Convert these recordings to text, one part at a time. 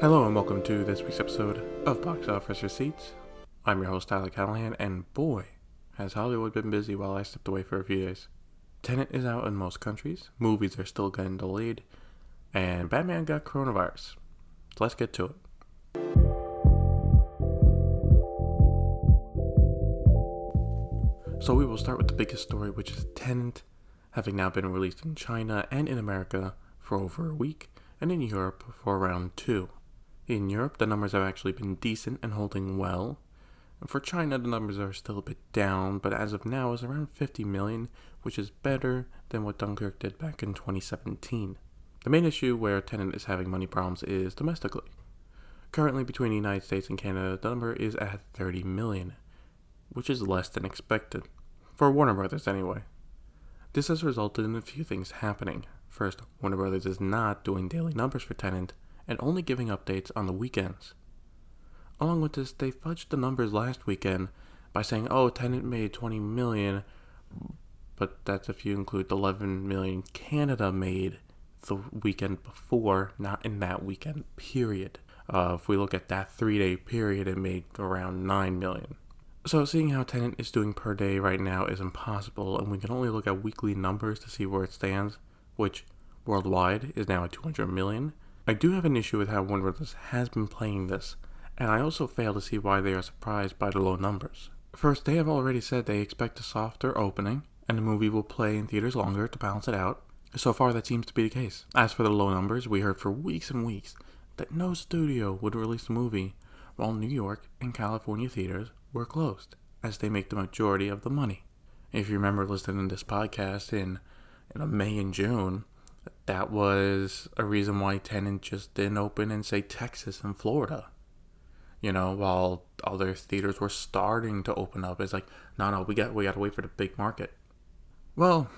Hello and welcome to this week's episode of Box Office Receipts. I'm your host Tyler Callahan, and boy, has Hollywood been busy while I stepped away for a few days. Tenet is out in most countries, movies are still getting delayed, and Batman got coronavirus. So let's get to it. So we will start with the biggest story, which is Tenet, having now been released in China and in America for over a week, and in Europe for around 2. In Europe, the numbers have actually been decent and holding well. And for China, the numbers are still a bit down, but as of now is around 50 million, which is better than what Dunkirk did back in 2017. The main issue where Tenet is having money problems is domestically. Currently, between the United States and Canada, the number is at 30 million, which is less than expected. For Warner Brothers, anyway. This has resulted in a few things happening. First, Warner Brothers is not doing daily numbers for Tenet, and only giving updates on the weekends. Along with this, they fudged the numbers last weekend by saying, Tenet made 20 million, but that's if you include the 11 million Canada made the weekend before, not in that weekend period. If we look at that 3-day period, it made around 9 million. So seeing how Tenet is doing per day right now is impossible, and we can only look at weekly numbers to see where it stands, which worldwide is now at 200 million. I do have an issue with how Warner Bros. Has been playing this, and I also fail to see why they are surprised by the low numbers. First, they have already said they expect a softer opening, and the movie will play in theaters longer to balance it out. So far, that seems to be the case. As for the low numbers, we heard for weeks and weeks that no studio would release the movie, while New York and California theaters were closed, as they make the majority of the money. If you remember listening to this podcast in May and June, that was a reason why Tenet just didn't open in, say, Texas and Florida. While other theaters were starting to open up. It's like, no, we got to wait for the big market. Well,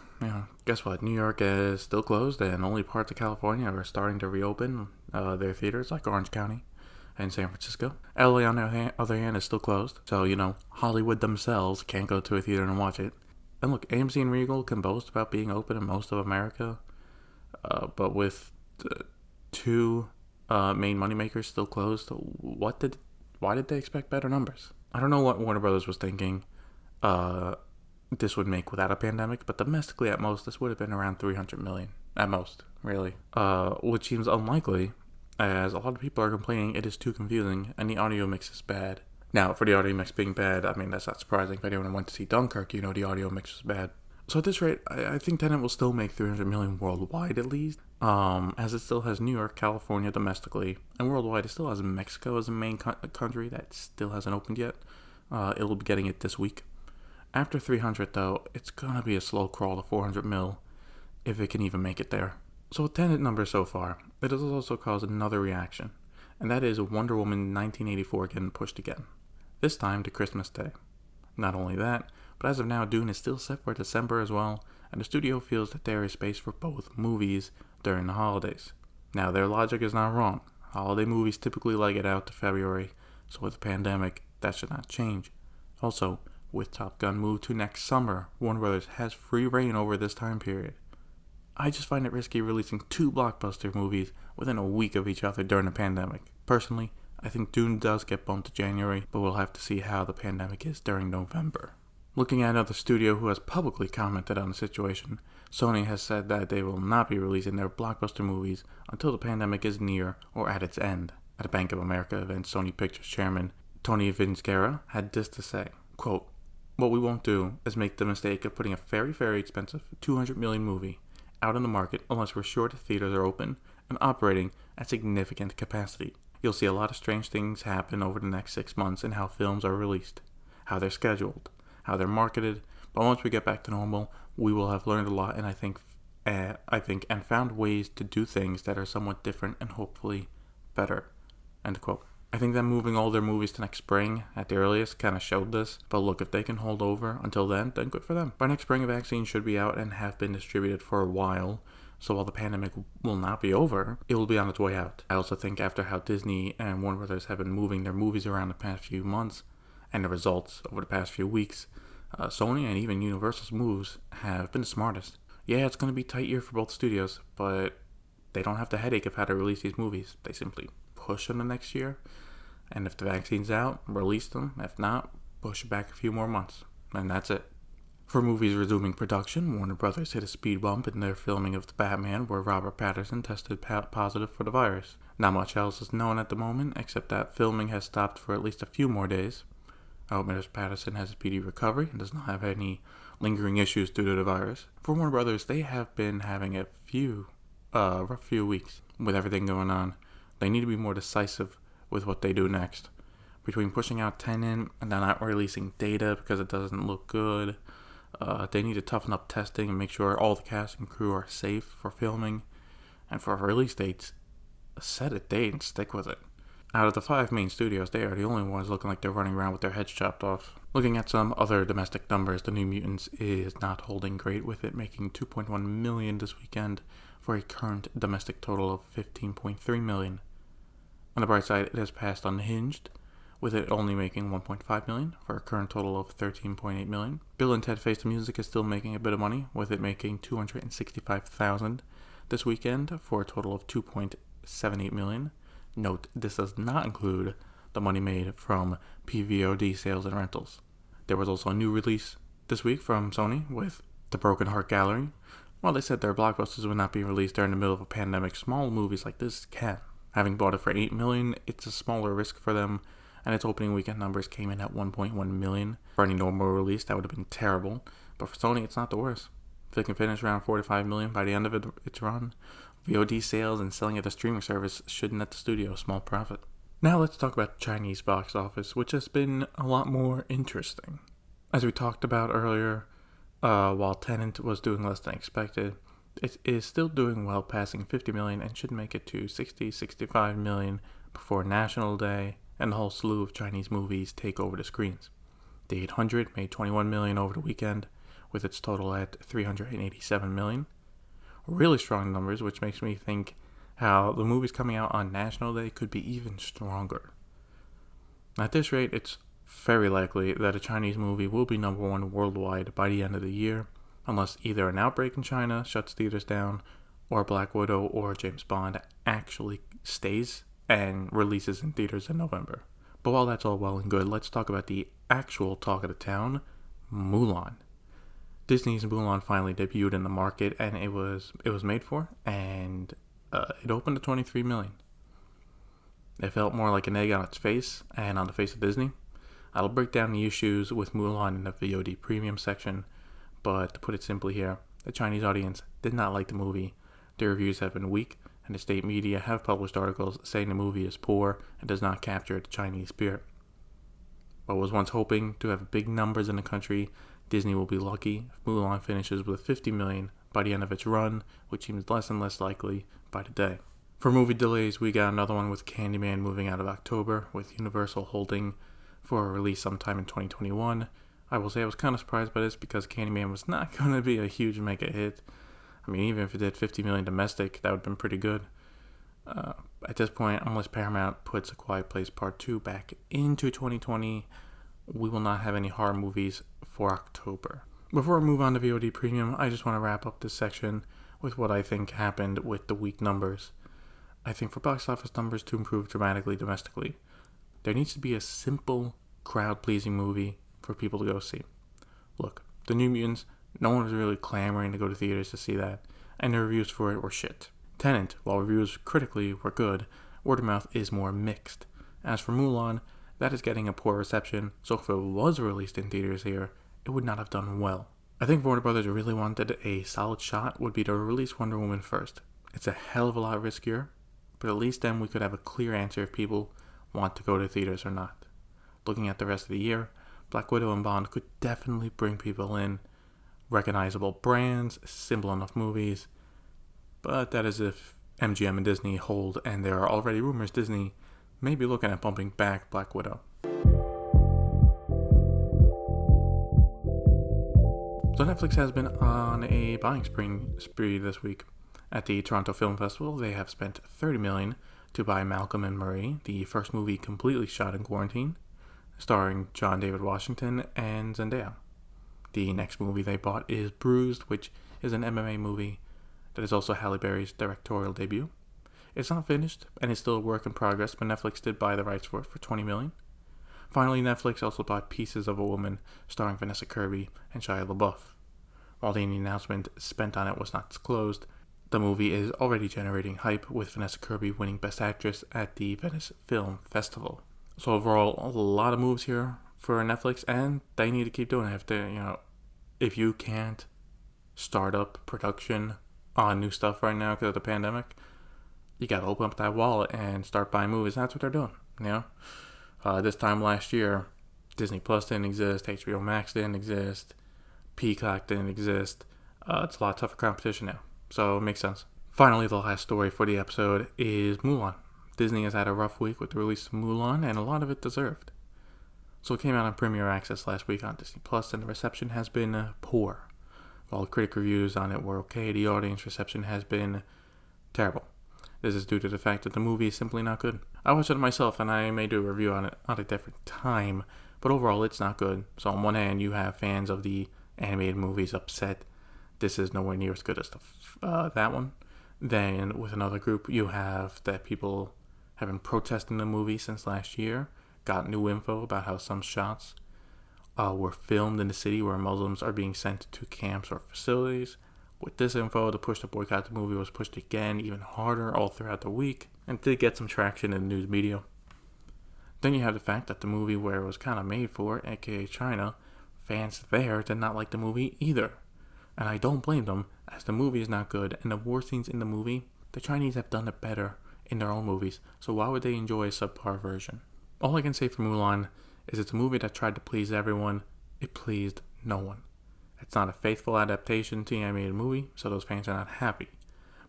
guess what? New York is still closed, and only parts of California are starting to reopen their theaters, like Orange County and San Francisco. LA, on the other hand, is still closed. So, Hollywood themselves can't go to a theater and watch it. And look, AMC and Regal can boast about being open in most of America. But with two main moneymakers still closed, why did they expect better numbers? I don't know what Warner Brothers was thinking this would make without a pandemic, but domestically at most, this would have been around 300 million. At most, really. Which seems unlikely, as a lot of people are complaining it is too confusing and the audio mix is bad. Now, for the audio mix being bad, that's not surprising. If anyone went to see Dunkirk, the audio mix was bad. So at this rate, I think Tenet will still make 300 million worldwide at least, as it still has New York, California domestically, and worldwide it still has Mexico as a main country that still hasn't opened yet. It'll be getting it this week. After 300 though, it's gonna be a slow crawl to 400 mil, if it can even make it there. So with Tenet numbers so far, it has also caused another reaction, and that is Wonder Woman 1984 getting pushed again, this time to Christmas Day. Not only that, but as of now, Dune is still set for December as well, and the studio feels that there is space for both movies during the holidays. Now, their logic is not wrong. Holiday movies typically leg it out to February, so with the pandemic, that should not change. Also, with Top Gun moved to next summer, Warner Bros. Has free reign over this time period. I just find it risky releasing 2 blockbuster movies within a week of each other during the pandemic. Personally, I think Dune does get bumped to January, but we'll have to see how the pandemic is during November. Looking at another studio who has publicly commented on the situation, Sony has said that they will not be releasing their blockbuster movies until the pandemic is near or at its end. At a Bank of America event, Sony Pictures chairman Tony Vinciquerra had this to say, quote, "What we won't do is make the mistake of putting a very, very expensive 200 million movie out on the market unless we're sure the theaters are open and operating at significant capacity. You'll see a lot of strange things happen over the next 6 months in how films are released, how they're scheduled, how they're marketed, but once we get back to normal, we will have learned a lot and I think and found ways to do things that are somewhat different and hopefully better." End quote. I think that moving all their movies to next spring at the earliest kind of showed this, but look, if they can hold over until then good for them. By next spring, a vaccine should be out and have been distributed for a while, so while the pandemic will not be over, it will be on its way out. I also think after how Disney and Warner Bros. Have been moving their movies around the past few months, and the results over the past few weeks, Sony and even Universal's moves have been the smartest. Yeah, it's going to be a tight year for both studios, but they don't have the headache of how to release these movies. They simply push them the next year, and if the vaccine's out, release them. If not, push it back a few more months, and that's it. For movies resuming production, Warner Brothers hit a speed bump in their filming of The Batman, where Robert Pattinson tested positive for the virus. Not much else is known at the moment, except that filming has stopped for at least a few more days. I hope Mr. Pattinson has a speedy recovery and does not have any lingering issues due to the virus. For Warner Brothers, they have been having a rough few weeks with everything going on. They need to be more decisive with what they do next. Between pushing out Tenet and not releasing data because it doesn't look good, they need to toughen up testing and make sure all the cast and crew are safe for filming. And for release dates, set a date and stick with it. Out of the 5 main studios, they are the only ones looking like they're running around with their heads chopped off. Looking at some other domestic numbers, The New Mutants is not holding great, with it making $2.1 million this weekend for a current domestic total of $15.3 million. On the bright side, it has passed Unhinged, with it only making $1.5 million for a current total of $13.8 million. Bill and Ted Face the Music is still making a bit of money, with it making $265,000 this weekend for a total of $2.78 million. Note, this does not include the money made from PVOD sales and rentals. There was also a new release this week from Sony with The Broken Heart Gallery. While they said their blockbusters would not be released during the middle of a pandemic, small movies like this can. Having bought it for $8 million, it's a smaller risk for them, and its opening weekend numbers came in at $1.1 million. For any normal release, that would have been terrible, but for Sony, it's not the worst. If they can finish around $45 million by the end of its run, VOD sales and selling at the streaming service should net the studio a small profit. Now let's talk about the Chinese box office, which has been a lot more interesting. As we talked about earlier, while Tenet was doing less than expected, it is still doing well, passing 50 million and should make it to 65 million before National Day and the whole slew of Chinese movies take over the screens. The 800 made 21 million over the weekend, with its total at 387 million. Really strong numbers, which makes me think how the movies coming out on National Day could be even stronger. At this rate, it's very likely that a Chinese movie will be number 1 worldwide by the end of the year, unless either an outbreak in China shuts theaters down, or Black Widow or James Bond actually stays and releases in theaters in November. But while that's all well and good, let's talk about the actual talk of the town, Mulan. Disney's Mulan finally debuted in the market, and it was made for, and it opened at 23 million. It felt more like an egg on its face, and on the face of Disney. I'll break down the issues with Mulan in the VOD premium section, but to put it simply here, the Chinese audience did not like the movie. The reviews have been weak, and the state media have published articles saying the movie is poor and does not capture the Chinese spirit. But was once hoping to have big numbers in the country, Disney will be lucky if Mulan finishes with 50 million by the end of its run, which seems less and less likely by the day. For movie delays, we got another one with Candyman moving out of October, with Universal holding for a release sometime in 2021. I will say I was kind of surprised by this because Candyman was not going to be a huge mega hit. I mean, even if it did 50 million domestic, that would have been pretty good. At this point, unless Paramount puts A Quiet Place Part 2 back into 2020, we will not have any horror movies for October. Before I move on to VOD Premium, I just want to wrap up this section with what I think happened with the weak numbers. I think for box office numbers to improve dramatically domestically, there needs to be a simple, crowd-pleasing movie for people to go see. Look, The New Mutants, no one was really clamoring to go to theaters to see that, and the reviews for it were shit. Tenet, while reviews critically were good, word of mouth is more mixed. As for Mulan, that is getting a poor reception, so if it was released in theaters here, it would not have done well. I think Warner Brothers really wanted a solid shot would be to release Wonder Woman first. It's a hell of a lot riskier, but at least then we could have a clear answer if people want to go to theaters or not. Looking at the rest of the year, Black Widow and Bond could definitely bring people in. Recognizable brands, simple enough movies, but that is if MGM and Disney hold, and there are already rumors Disney may be looking at bumping back Black Widow. So Netflix has been on a buying spree this week. At the Toronto Film Festival, they have spent $30 million to buy Malcolm and Marie, the first movie completely shot in quarantine, starring John David Washington and Zendaya. The next movie they bought is Bruised, which is an MMA movie That is also Halle Berry's directorial debut. It's not finished, and it's still a work in progress, but Netflix did buy the rights for it for $20 million. Finally, Netflix also bought Pieces of a Woman, starring Vanessa Kirby and Shia LaBeouf. While the announcement spent on it was not disclosed, the movie is already generating hype, with Vanessa Kirby winning Best Actress at the Venice Film Festival. So overall, a lot of moves here for Netflix, and they need to keep doing it. If you can't start up production on new stuff right now because of the pandemic, you gotta open up that wallet and start buying movies. That's what they're doing. This time last year, Disney Plus didn't exist, HBO Max didn't exist, Peacock didn't exist. It's a lot tougher competition now, so it makes sense. Finally, the last story for the episode is Mulan. Disney has had a rough week with the release of Mulan, and a lot of it deserved. So it came out on Premier Access last week on Disney Plus, and the reception has been poor. While the critic reviews on it were okay, the audience reception has been terrible. This is due to the fact that the movie is simply not good. I watched it myself, and I may do a review on it at a different time, but overall it's not good. So on one hand, you have fans of the animated movies upset this is nowhere near as good as that one. Then with another group, you have that people have been protesting the movie since last year, got new info about how some shots were filmed in the city where Muslims are being sent to camps or facilities. With this info, the push to boycott the movie was pushed again, even harder, all throughout the week, and did get some traction in the news media. Then you have the fact that the movie where it was kind of made for, aka China, fans there did not like the movie either. And I don't blame them, as the movie is not good, and the war scenes in the movie, the Chinese have done it better in their own movies, so why would they enjoy a subpar version? All I can say for Mulan is it's a movie that tried to please everyone. It pleased no one. It's not a faithful adaptation to the animated movie, so those fans are not happy.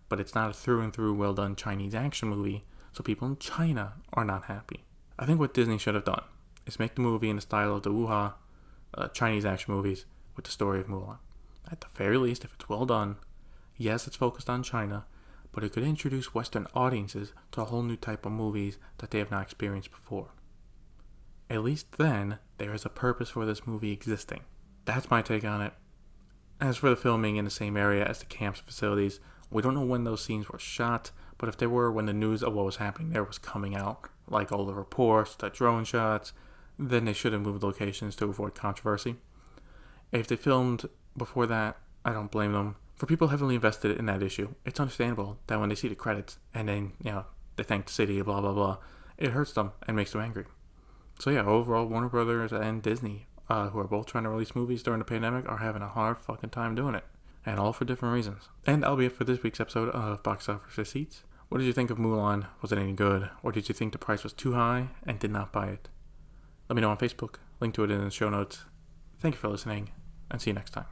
But it's not a through and through well done Chinese action movie, so people in China are not happy. I think what Disney should have done is make the movie in the style of the wuha Chinese action movies with the story of Mulan. At the very least, if it's well done, yes, it's focused on China, but it could introduce Western audiences to a whole new type of movies that they have not experienced before. At least then, there is a purpose for this movie existing. That's my take on it. As for the filming in the same area as the camps facilities, we don't know when those scenes were shot, but if they were when the news of what was happening there was coming out, like all the reports, the drone shots, then they should have moved locations to avoid controversy. If they filmed before that, I don't blame them. For people heavily invested in that issue, it's understandable that when they see the credits and then, they thank the city, blah, blah, blah, it hurts them and makes them angry. So yeah, overall, Warner Brothers and Disney, who are both trying to release movies during the pandemic, are having a hard fucking time doing it. And all for different reasons. And that'll be it for this week's episode of Box Office Receipts. What did you think of Mulan? Was it any good? Or did you think the price was too high and did not buy it? Let me know on Facebook. Link to it in the show notes. Thank you for listening, and see you next time.